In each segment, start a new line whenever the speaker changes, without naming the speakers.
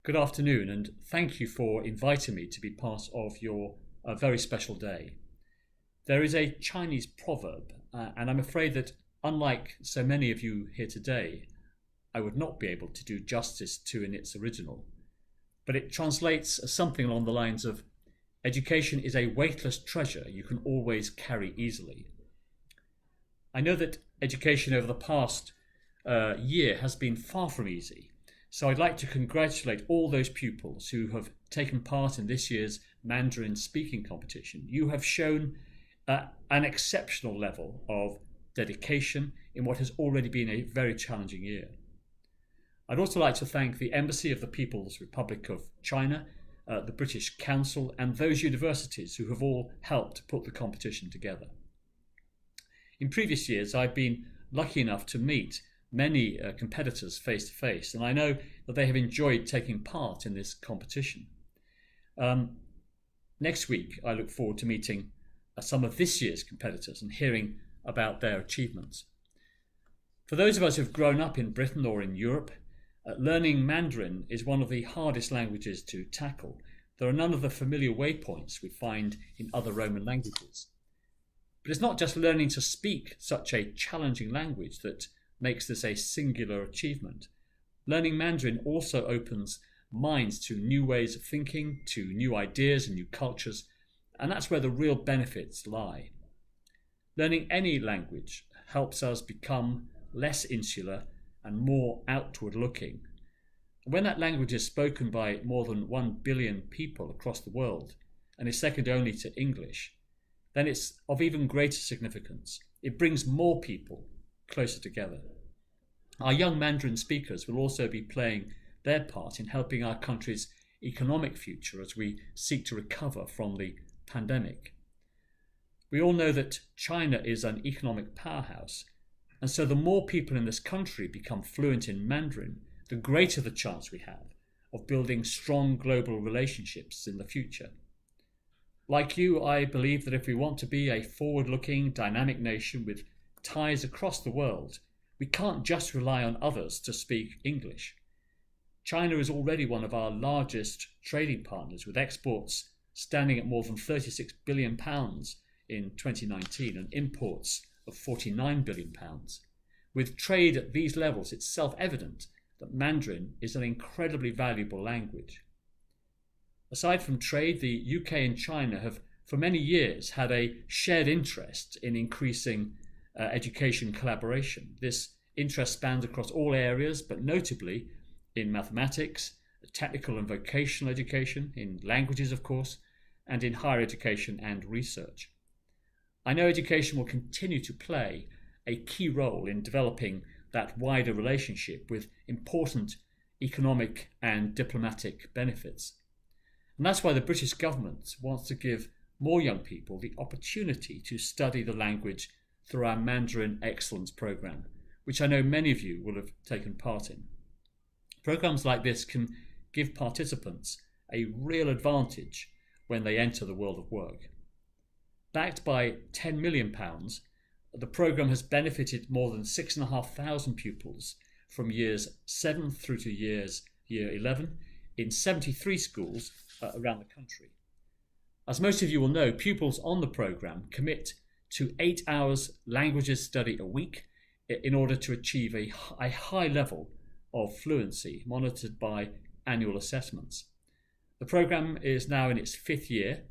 Good afternoon, and thank you for inviting me to be part of your very special day. There is a Chinese proverb, and I'm afraid that unlike so many of you here today, I would not be able to do justice to in its original. But it translates as something along the lines of education is a weightless treasure you can always carry easily. I know that education over the past year has been far from easy. So I'd like to congratulate all those pupils who have taken part in this year's Mandarin speaking competition. You have shown an exceptional level of dedication in what has already been a very challenging year. I'd also like to thank the Embassy of the People's Republic of China, the British Council, and those universities who have all helped put the competition together. In previous years, I've been lucky enough to meet many competitors face to face, and I know that they have enjoyed taking part in this competition. Next week, I look forward to meeting some of this year's competitors and hearing about their achievements. For those of us who've grown up in Britain or in Europe, learning Mandarin is one of the hardest languages to tackle. There are none of the familiar waypoints we find in other Roman languages. But it's not just learning to speak such a challenging language that makes this a singular achievement. Learning Mandarin also opens minds to new ways of thinking, to new ideas and new cultures, and that's where the real benefits lie. Learning any language helps us become less insular and more outward looking. When that language is spoken by more than 1 billion people across the world and is second only to English, then it's of even greater significance. It brings more people closer together. Our young Mandarin speakers will also be playing their part in helping our country's economic future as we seek to recover from the pandemic. We all know that China is an economic powerhouse, and so the more people in this country become fluent in Mandarin, the greater the chance we have of building strong global relationships in the future. Like you, I believe that if we want to be a forward-looking, dynamic nation with ties across the world, we can't just rely on others to speak English. China is already one of our largest trading partners, with exports standing at more than £36 billion in 2019 and imports of £49 billion. With trade at these levels, it's self-evident that Mandarin is an incredibly valuable language. Aside from trade, the UK and China have for many years had a shared interest in increasing education collaboration. This interest spans across all areas, but notably in mathematics, technical and vocational education, in languages, of course, and in higher education and research. I know education will continue to play a key role in developing that wider relationship with important economic and diplomatic benefits. And that's why the British government wants to give more young people the opportunity to study the language through our Mandarin Excellence Programme, which I know many of you will have taken part in. Programmes like this can give participants a real advantage when they enter the world of work. Backed by £10 million, the programme has benefited more than 6,500 pupils from years 7 through to year 11 in 73 schools around the country. As most of you will know, pupils on the programme commit to 8 hours languages study a week in order to achieve a high level of fluency monitored by annual assessments. The programme is now in its 5th year,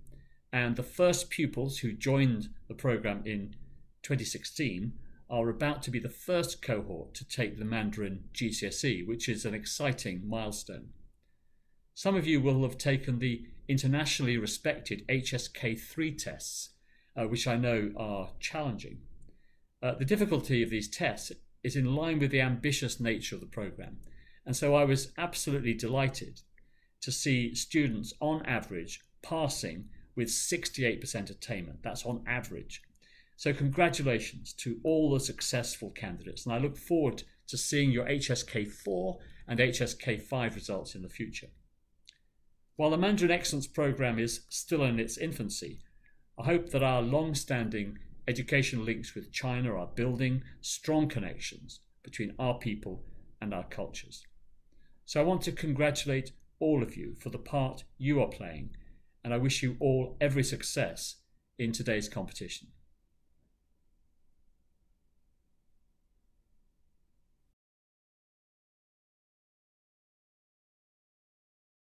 and the first pupils who joined the programme in 2016 are about to be the first cohort to take the Mandarin GCSE, which is an exciting milestone. Some of you will have taken the internationally respected HSK3 tests, which I know are challenging. The difficulty of these tests is in line with the ambitious nature of the programme, and so I was absolutely delighted to see students on average passing with 68% attainment. That's on average. So congratulations to all the successful candidates, and I look forward to seeing your HSK4 and HSK5 results in the future. While the Mandarin Excellence Programme is still in its infancy, I hope that our long-standing educational links with China are building strong connections between our people and our cultures. So I want to congratulate all of you for the part you are playing, and I wish you all every success in today's competition.